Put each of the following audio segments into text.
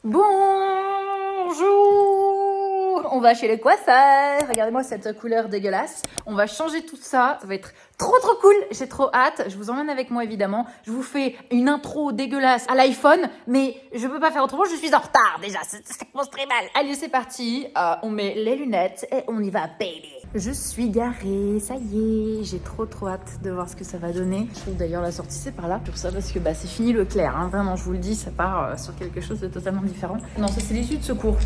Bonjour! On va chez le coiffeur. Regardez-moi cette couleur dégueulasse. On va changer tout ça. Ça va être trop cool. J'ai trop hâte. Je vous emmène avec moi évidemment. Je vous fais une intro dégueulasse à l'iPhone, mais je peux pas faire autrement. Je suis en retard déjà. Ça commence très mal. Allez, c'est parti. On met les lunettes et on y va, baby. Je suis garée, ça y est, j'ai trop hâte de voir ce que ça va donner. Je trouve d'ailleurs la sortie c'est par là, pour ça parce que c'est fini Leclerc, hein. Vraiment je vous le dis, ça part sur quelque chose de totalement différent. Non, ça c'est l'issue de secours.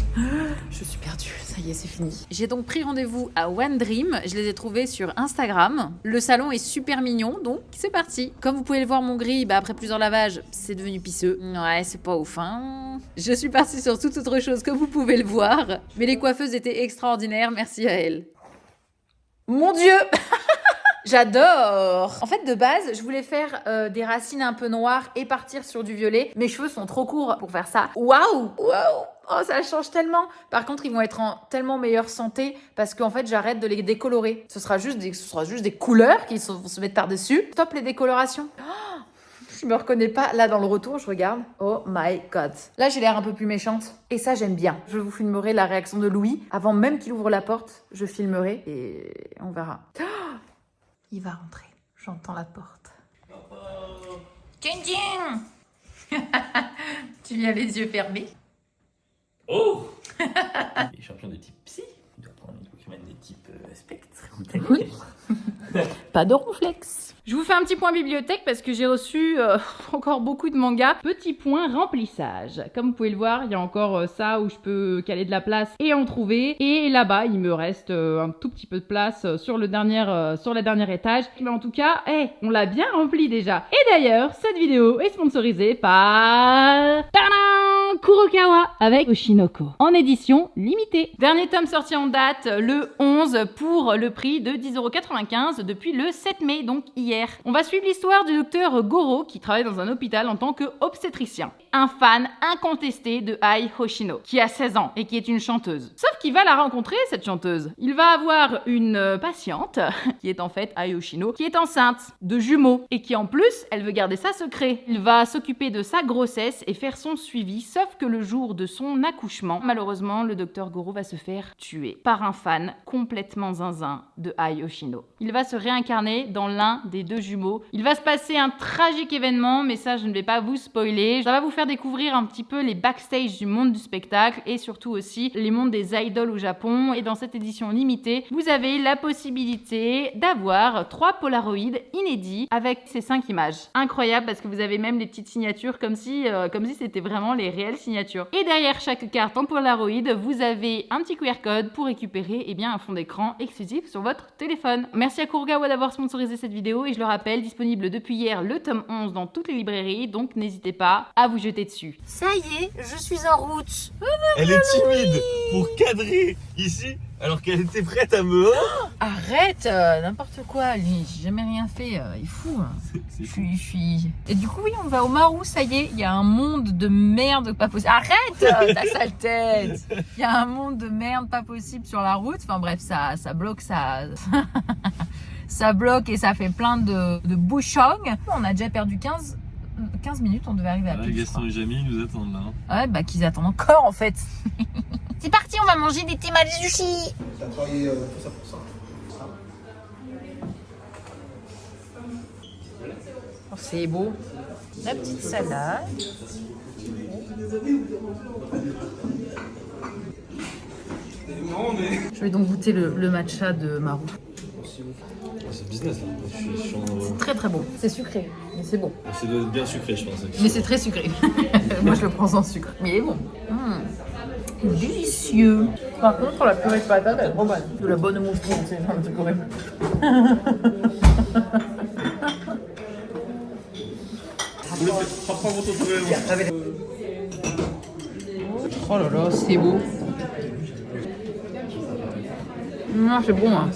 Je suis perdue, ça y est, c'est fini. J'ai donc pris rendez-vous à One Dream, je les ai trouvés sur Instagram. Le salon est super mignon, donc c'est parti. Comme vous pouvez le voir, mon gris, après plusieurs lavages, c'est devenu pisseux. Ouais, c'est pas ouf, hein. Je suis partie sur toute autre chose, comme vous pouvez le voir, mais les coiffeuses étaient extraordinaires, merci à elles. Mon Dieu. J'adore. En fait, de base, je voulais faire des racines un peu noires et partir sur du violet. Mes cheveux sont trop courts pour faire ça. Waouh. Oh, ça change tellement. Par contre, ils vont être en tellement meilleure santé parce qu'en fait, j'arrête de les décolorer. Ce sera juste des couleurs qui vont se mettre par-dessus. Stop les décolorations. Oh, je me reconnais pas. Là, dans le retour, je regarde. Oh my God. Là, j'ai l'air un peu plus méchante. Et ça, j'aime bien. Je vous filmerai la réaction de Louis. Avant même qu'il ouvre la porte, je filmerai et on verra. Oh, il va rentrer. J'entends la porte. Tching. Tu viens les yeux fermés. Oh. Les champions de type psy. Il doit prendre les Pokémon des types spectre. Oui. Pas de ronflex. Je vous fais un petit point bibliothèque parce que j'ai reçu encore beaucoup de mangas. Petit point remplissage. Comme vous pouvez le voir, il y a encore ça où je peux caler de la place et en trouver. Et là-bas, il me reste un tout petit peu de place sur le dernier étage. Mais en tout cas, on l'a bien rempli déjà. Et d'ailleurs, cette vidéo est sponsorisée par... Tadam, Kurokawa avec Oshinoko en édition limitée. Dernier tome sorti en date le 11 pour le prix de 10,95 € depuis le 7 mai, donc hier. On va suivre l'histoire du docteur Goro qui travaille dans un hôpital en tant qu'obstétricien. Un fan incontesté de Ai Hoshino, qui a 16 ans et qui est une chanteuse. Sauf qu'il va la rencontrer, cette chanteuse. Il va avoir une patiente, qui est en fait Ai Hoshino, qui est enceinte de jumeaux et qui en plus, elle veut garder ça secret. Il va s'occuper de sa grossesse et faire son suivi, sauf que le jour de son accouchement, malheureusement, le docteur Goro va se faire tuer par un fan complètement zinzin de Ai Hoshino. Il va se réincarner dans l'un des deux jumeaux. Il va se passer un tragique événement, mais ça, je ne vais pas vous spoiler. Ça va vous faire découvrir un petit peu les backstage du monde du spectacle et surtout aussi les mondes des idoles au Japon. Et dans cette édition limitée, vous avez la possibilité d'avoir 3 Polaroids inédits avec ces 5 images. Incroyable parce que vous avez même les petites signatures comme si c'était vraiment les réelles signatures. Et derrière chaque carte en Polaroid, vous avez un petit QR code pour récupérer un fond d'écran exclusif sur votre téléphone. Merci à Kurokawa d'avoir sponsorisé cette vidéo et je le rappelle, disponible depuis hier le tome 11 dans toutes les librairies, donc n'hésitez pas à vous jeter dessus. Ça y est, je suis en route. Elle est timide pour cadrer ici alors qu'elle était prête à me... Arrête, n'importe quoi, lui, j'ai jamais rien fait, il est fou. Je suis... Et du coup, oui, on va au Marou, ça y est, il y a un monde de merde pas possible. Arrête ta sale tête. Il y a un monde de merde pas possible sur la route, enfin bref, ça bloque, ça bloque et ça fait plein de bouchons. On a déjà perdu 15 minutes, on devait arriver à pied. Gaston et Jamie nous attendent là. Ouais, qu'ils attendent encore en fait. C'est parti, on va manger des temari sushi. T'as travaillé tout ça pour ça. Oh, c'est beau. La petite salade. Je vais donc goûter le matcha de Marou. C'est business là. C'est très bon. C'est sucré, mais c'est bon. Ça doit être bien sucré, je pense. Mais c'est très sucré. Moi, je le prends sans sucre. Mais il est bon. Délicieux. Par contre, la purée de patates, elle est trop bonne. De la bonne mouflon, c'est un truc horrible. Oh là là, c'est beau. C'est bon, hein.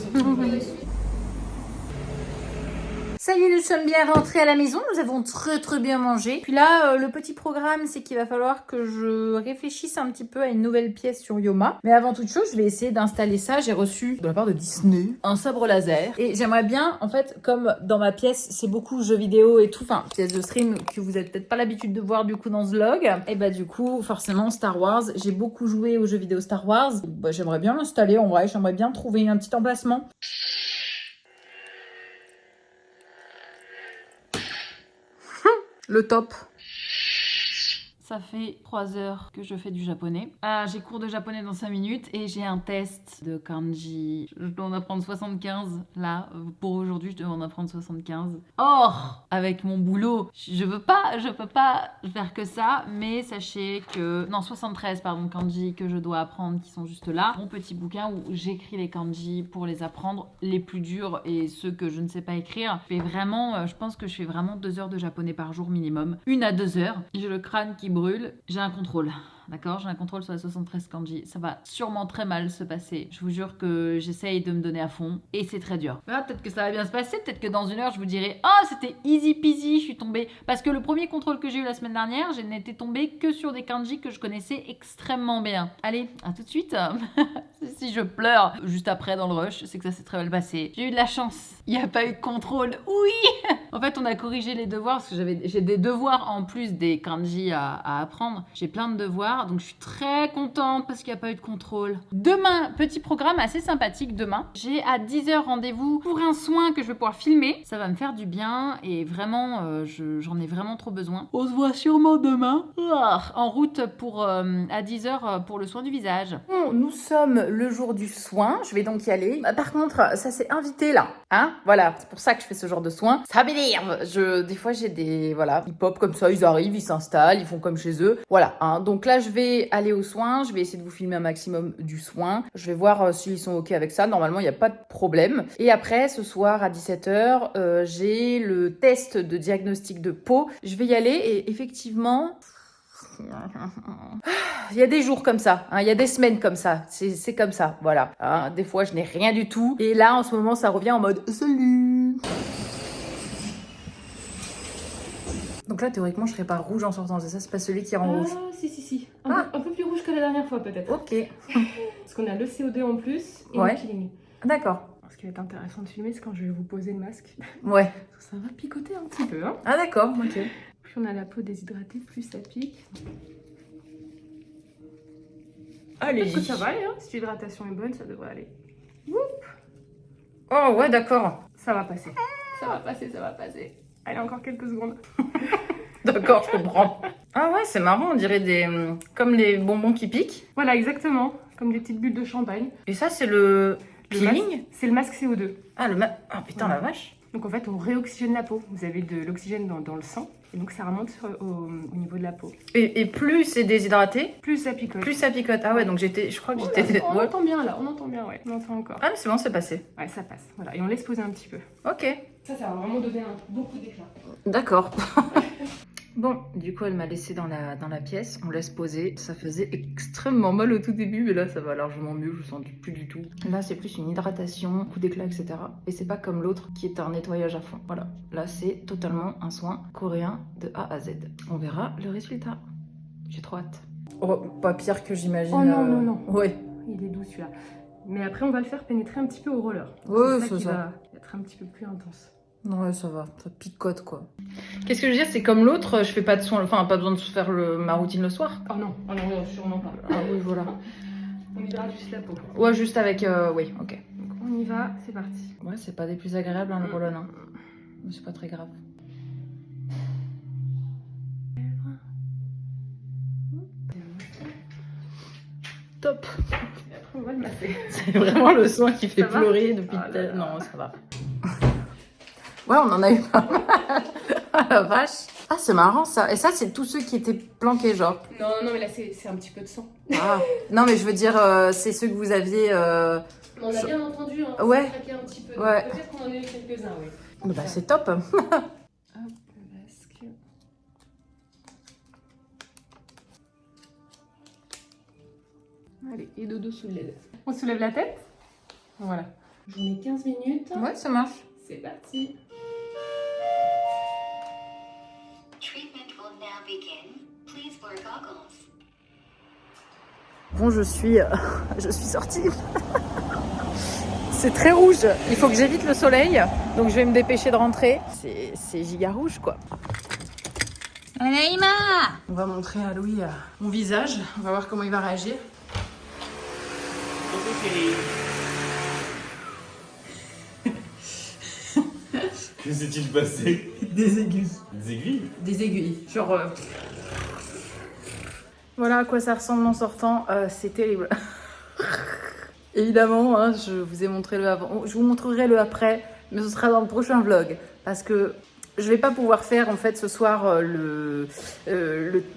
Ça y est, nous sommes bien rentrés à la maison. Nous avons très bien mangé. Puis là, le petit programme, c'est qu'il va falloir que je réfléchisse un petit peu à une nouvelle pièce sur Yoma. Mais avant toute chose, je vais essayer d'installer ça. J'ai reçu de la part de Disney un sabre laser. Et j'aimerais bien, en fait, comme dans ma pièce, c'est beaucoup jeux vidéo et tout, enfin, pièce de stream que vous n'avez peut-être pas l'habitude de voir du coup dans ce vlog. Et bah du coup, forcément, Star Wars. J'ai beaucoup joué aux jeux vidéo Star Wars. Bah, j'aimerais bien l'installer en vrai. J'aimerais bien trouver un petit emplacement. Le top. Ça fait 3 heures que je fais du japonais. J'ai cours de japonais dans 5 minutes et j'ai un test de kanji. Je dois en apprendre 75 là. Pour aujourd'hui, je dois en apprendre 75. Or, avec mon boulot, je peux pas faire que ça. Mais sachez que... Non, 73 pardon, kanji que je dois apprendre qui sont juste là. Mon petit bouquin où j'écris les kanji pour les apprendre, les plus durs et ceux que je ne sais pas écrire. Je pense que je fais vraiment 2 heures de japonais par jour minimum. 1 à 2 heures. J'ai le crâne qui brûle, j'ai un contrôle. D'accord, j'ai un contrôle sur la 73 kanji. Ça va sûrement très mal se passer. Je vous jure que j'essaye de me donner à fond et c'est très dur. Voilà, peut-être que ça va bien se passer. Peut-être que dans 1 heure, je vous dirai « Ah, c'était easy peasy, je suis tombée. » Parce que le premier contrôle que j'ai eu la semaine dernière, je n'étais tombée que sur des kanji que je connaissais extrêmement bien. Allez, à tout de suite. Si je pleure juste après dans le rush, c'est que ça s'est très mal passé. J'ai eu de la chance. Il n'y a pas eu de contrôle. Oui. En fait, on a corrigé les devoirs parce que j'ai des devoirs en plus des kanji à apprendre. J'ai plein de devoirs, donc je suis très contente parce qu'il n'y a pas eu de contrôle. Demain, petit programme assez sympathique demain. J'ai à 10h rendez-vous pour un soin que je vais pouvoir filmer. Ça va me faire du bien et vraiment, j'en ai vraiment trop besoin. On se voit sûrement demain. En route pour à 10h pour le soin du visage. Bon, nous sommes le jour du soin. Je vais donc y aller. Par contre, ça s'est invité là. Hein? Voilà, c'est pour ça que je fais ce genre de soins. Ça m'énerve. Des fois, j'ai des... Voilà, ils pop comme ça, ils arrivent, ils s'installent, ils font comme chez eux. Voilà, hein. Donc là, je vais aller aux soins. Je vais essayer de vous filmer un maximum du soin. Je vais voir s'ils sont OK avec ça. Normalement, il n'y a pas de problème. Et après, ce soir, à 17h, j'ai le test de diagnostic de peau. Je vais y aller et effectivement... Il y a des jours comme ça, hein, il y a des semaines comme ça, c'est comme ça, voilà. Hein, des fois, je n'ai rien du tout. Et là, en ce moment, ça revient en mode « Salut !» Donc là, théoriquement, je serais pas rouge en sortant, c'est ça? C'est pas celui qui rend rouge? Si. Un peu plus rouge que la dernière fois, peut-être. Ok. Parce qu'on a le CO2 en plus et Ouais. le peeling. D'accord. Ce qui va être intéressant de filmer, c'est quand je vais vous poser le masque. Ouais. Ça va picoter un petit peu, hein. Ah d'accord, ok. Plus on a la peau déshydratée, plus ça pique. Allez. Est-ce que ça va aller, hein? Si l'hydratation est bonne, ça devrait aller. Oh ouais, d'accord. Ça va passer. Ça va passer. Allez, encore quelques secondes. D'accord, je comprends. Ah ouais, c'est marrant, on dirait comme les bonbons qui piquent. Voilà, exactement. Comme des petites bulles de champagne. Et ça, c'est le peeling? C'est le masque CO2. Ah, ah putain, la vache. Donc en fait, on réoxygène la peau. Vous avez de l'oxygène dans le sang. Et donc ça remonte au niveau de la peau. Et plus c'est déshydraté, plus ça picote. plus ça picote. Ah ouais, donc je crois que j'étais... On entend bien là, on entend bien, ouais. On entend encore. Ah mais c'est bon, c'est passé. Ouais, ça passe. Voilà, et on laisse poser un petit peu. Ok. Ça va vraiment donner beaucoup d'éclat. D'accord. Bon, du coup, elle m'a laissé dans la pièce. On laisse poser. Ça faisait extrêmement mal au tout début, mais là, ça va largement mieux. Je sens plus du tout. Là, c'est plus une hydratation, coup d'éclat, etc. Et c'est pas comme l'autre qui est un nettoyage à fond. Voilà. Là, c'est totalement un soin coréen de A à Z. On verra le résultat. J'ai trop hâte. Oh, pas pire que j'imagine. Oh non, non, non. Ouais. Il est doux celui-là. Mais après, on va le faire pénétrer un petit peu au roller. Ouais, c'est ça c'est qui ça. va être un petit peu plus intense. Ouais, ça va, ça picote quoi. Qu'est-ce que je veux dire, c'est comme l'autre, je fais pas de soin, enfin pas besoin de faire ma routine le soir. Oh non, sûrement pas. Ah oui, voilà. On hydrate juste la peau. Ouais, juste avec, oui, ok. Donc on y va, c'est parti. Ouais, c'est pas des plus agréables hein, le roll-on, hein. Mais c'est pas très grave. Top. Et après, on va le masser. C'est vraiment le soin qui fait Ça va pleurer depuis... Ah là là. Non, ça va. Ouais, on en a eu pas mal. Ah la vache. Ah, c'est marrant ça. Et ça, c'est tous ceux qui étaient planqués, genre. Non, mais là, c'est un petit peu de sang. Ah. Non, mais je veux dire, c'est ceux que vous aviez... On a bien entendu, hein. Ouais. Ça craquait un petit peu. Ouais. Peut-être qu'on en a eu quelques-uns, oui. Bah, c'est top. Hop, le masque. Allez, et dodo sous le LED. On soulève la tête. Voilà. Je vous mets 15 minutes. Ouais, ça marche. C'est parti. Bon, je suis sortie. C'est très rouge. Il faut que j'évite le soleil. Donc je vais me dépêcher de rentrer. C'est giga rouge quoi. Anaïma! On va montrer à Louis mon visage. On va voir comment il va réagir. Que s'est-il passé? Des aiguilles. Des aiguilles? Des aiguilles. Genre. Voilà à quoi ça ressemble en sortant. C'est terrible. Évidemment, hein, je vous ai montré le avant. Je vous montrerai le après, mais ce sera dans le prochain vlog. Parce que je vais pas pouvoir faire en fait ce soir le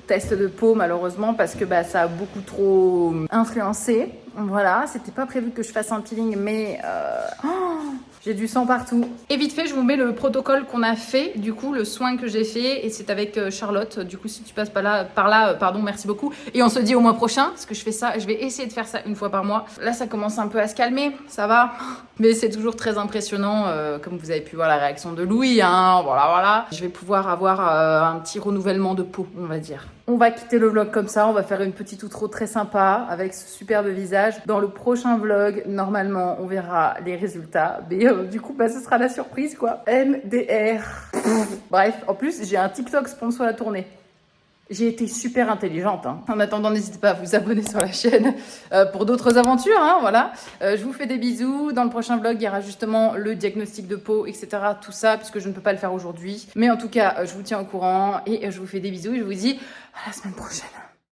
test de peau malheureusement parce que bah, ça a beaucoup trop influencé. Voilà, c'était pas prévu que je fasse un peeling, mais j'ai du sang partout. Et vite fait, je vous mets le protocole qu'on a fait, du coup, le soin que j'ai fait, et c'est avec Charlotte. Du coup, si tu passes par là, pardon, merci beaucoup. Et on se dit au mois prochain, parce que je fais ça, je vais essayer de faire ça une fois par mois. Là, ça commence un peu à se calmer, ça va. Mais c'est toujours très impressionnant, comme vous avez pu voir la réaction de Louis, hein, voilà. Je vais pouvoir avoir un petit renouvellement de peau, on va dire. On va quitter le vlog comme ça, on va faire une petite outro très sympa avec ce superbe visage. Dans le prochain vlog, normalement, on verra les résultats. Mais du coup, bah, ce sera la surprise, quoi. MDR. Bref, en plus, j'ai un TikTok sponsor à la tournée. J'ai été super intelligente. Hein. En attendant, n'hésitez pas à vous abonner sur la chaîne pour d'autres aventures. Hein, voilà. Je vous fais des bisous. Dans le prochain vlog, il y aura justement le diagnostic de peau, etc. Tout ça, puisque je ne peux pas le faire aujourd'hui. Mais en tout cas, je vous tiens au courant et je vous fais des bisous et je vous dis à la semaine prochaine.